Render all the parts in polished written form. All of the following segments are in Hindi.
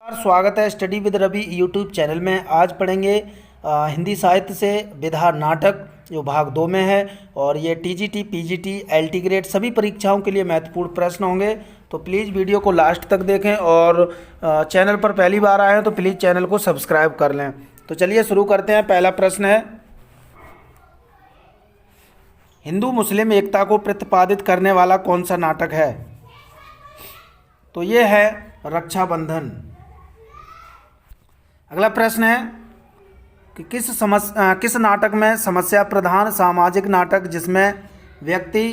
स्वागत है study with Ravi YouTube channel में। आज पढ़ेंगे हिंदी साहित्य से विधा नाटक जो भाग 2 में है, और ये टीजीटी, पीजीटी, एलटी ग्रेड सभी परीक्षाओं के लिए महत्वपूर्ण प्रश्न होंगे। तो प्लीज़ वीडियो को लास्ट तक देखें, और चैनल पर पहली बार आए हैं तो प्लीज़ चैनल को सब्सक्राइब कर लें। तो चलिए शुरू करते हैं। पहला प्रश्न है, हिंदू मुस्लिम एकता को प्रतिपादित करने वाला कौन सा नाटक है? तो ये है रक्षाबंधन। अगला प्रश्न है कि किस नाटक में समस्या प्रधान सामाजिक नाटक जिसमें व्यक्ति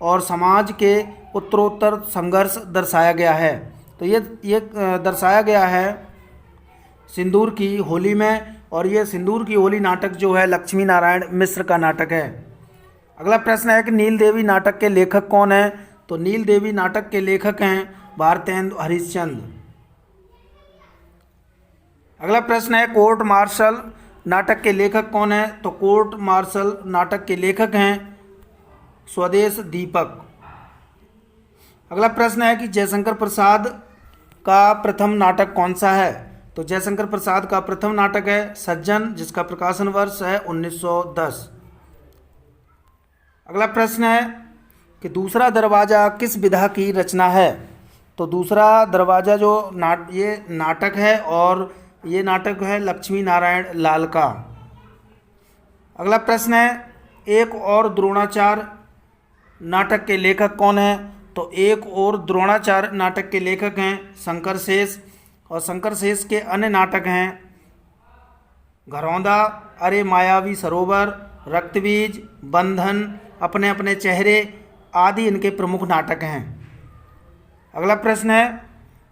और समाज के उत्तरोत्तर संघर्ष दर्शाया गया है? तो ये दर्शाया गया है सिंदूर की होली में, और ये सिंदूर की होली नाटक जो है लक्ष्मी नारायण मिश्र का नाटक है। अगला प्रश्न है कि नील देवी नाटक के लेखक कौन हैं? तो नील देवी नाटक के लेखक हैं भारतेंदु हरिश्चंद्र। अगला प्रश्न है, कोर्ट मार्शल नाटक के लेखक कौन है? तो कोर्ट मार्शल नाटक के लेखक हैं स्वदेश दीपक। अगला प्रश्न है कि जयशंकर प्रसाद का प्रथम नाटक कौन सा है? तो जयशंकर प्रसाद का प्रथम नाटक है सज्जन, जिसका प्रकाशन वर्ष है 1910। अगला प्रश्न है कि दूसरा दरवाजा किस विधा की रचना है? तो दूसरा दरवाजा जो ये नाटक है, और ये नाटक है लक्ष्मी नारायण लाल का। अगला प्रश्न है, एक और द्रोणाचार्य नाटक के लेखक कौन है? तो एक और द्रोणाचार्य नाटक के लेखक हैं शंकर शेष, और शंकर शेष के अन्य नाटक हैं घरौंदा, अरे मायावी सरोवर, रक्तबीज, बंधन, अपने अपने चेहरे आदि इनके प्रमुख नाटक हैं। अगला प्रश्न है,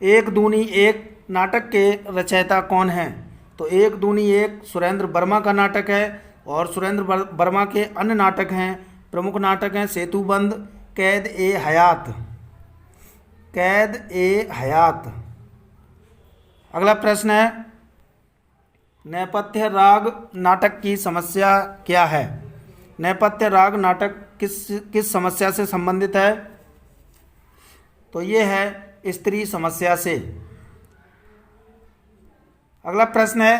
एक दूनी एक नाटक के रचयिता कौन हैं? तो एक दूनी एक सुरेंद्र वर्मा का नाटक है, और सुरेंद्र वर्मा के अन्य नाटक हैं, प्रमुख नाटक हैं सेतुबंध, कैद ए हयात, कैद ए हयात। अगला प्रश्न है, नेपथ्य राग नाटक की समस्या क्या है? नेपथ्य राग नाटक किस समस्या से संबंधित है? तो ये है स्त्री समस्या से। अगला प्रश्न है,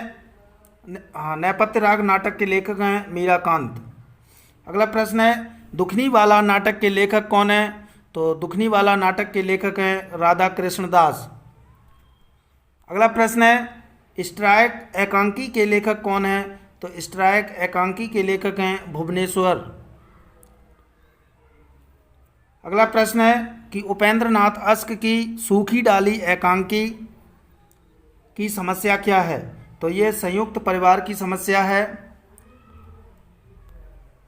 नेपथ्य राग नाटक के लेखक हैं मीराकांत। अगला प्रश्न है, दुखनी वाला नाटक के लेखक कौन है? तो दुखनी वाला नाटक के लेखक हैं राधा कृष्ण दास। अगला प्रश्न है, स्ट्राइक एकांकी के लेखक कौन है? तो स्ट्राइक एकांकी के लेखक हैं भुवनेश्वर। अगला प्रश्न है कि उपेंद्र नाथ अश्क की सूखी डाली एकांकी की समस्या क्या है? तो ये संयुक्त परिवार की समस्या है।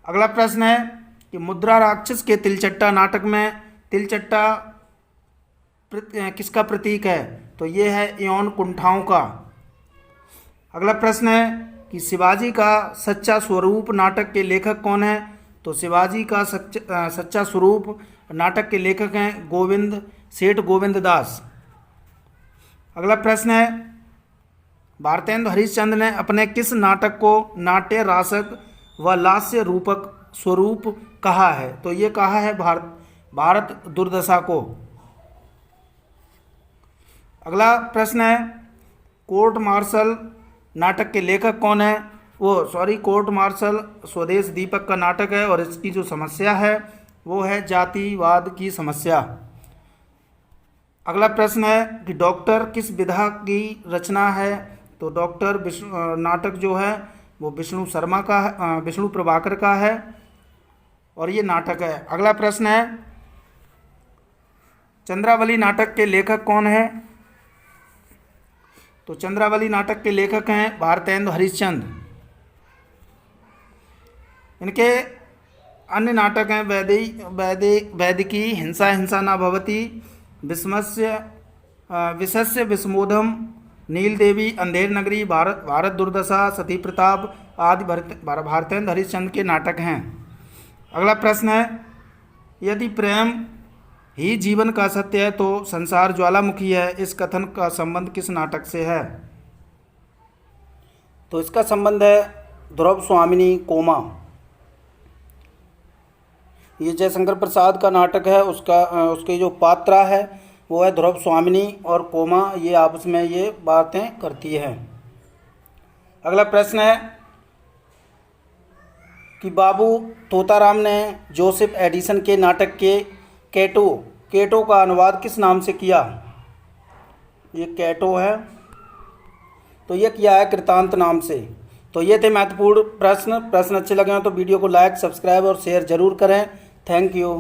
अगला प्रश्न है कि मुद्रा राक्षस के तिलचट्टा नाटक में तिलचट्टा किसका प्रतीक है? तो ये है यौन कुंठाओं का। अगला प्रश्न है कि शिवाजी का सच्चा स्वरूप नाटक के लेखक कौन है? तो शिवाजी का सच्चा स्वरूप नाटक के लेखक हैं सेठ गोविंद दास। अगला प्रश्न है, भारतेंदु हरिश्चंद्र ने अपने किस नाटक को नाट्य रासक व लास्य रूपक स्वरूप कहा है? तो ये कहा है भारत दुर्दशा को। अगला प्रश्न है, कोर्ट मार्शल नाटक के लेखक कौन है? कोर्ट मार्शल स्वदेश दीपक का नाटक है, और इसकी जो समस्या है वो है जातिवाद की समस्या। अगला प्रश्न है कि डॉक्टर किस विधा की रचना है? तो डॉक्टर नाटक जो है वो विष्णु प्रभाकर का है, और ये नाटक है। अगला प्रश्न है, चंद्रावली नाटक के लेखक कौन है? तो चंद्रावली नाटक के लेखक हैं भारतेंदु हरिश्चंद्र। इनके अन्य नाटक हैं वैदिकी, हिंसा हिंसा न भवति, विषस्य विस्मोधम, नील देवी, अंधेर नगरी, भारत दुर्दशा, सती प्रताप आदि भारतेंदु हरिश्चंद्र के नाटक हैं। अगला प्रश्न है, यदि प्रेम ही जीवन का सत्य है तो संसार ज्वालामुखी है, इस कथन का संबंध किस नाटक से है? तो इसका संबंध है ध्रुव स्वामिनी कोमा। ये जयशंकर प्रसाद का नाटक है, उसकी जो पात्रा है वो है ध्रुव स्वामिनी और कोमा, ये आपस में ये बातें करती है। अगला प्रश्न है कि बाबू तोताराम ने जोसेफ एडिसन के नाटक के कैटो का अनुवाद किस नाम से किया? ये कैटो है, तो ये किया है कृतांत नाम से। तो ये थे महत्वपूर्ण प्रश्न अच्छे लगे हो तो वीडियो को लाइक, सब्सक्राइब और शेयर जरूर करें। Thank you.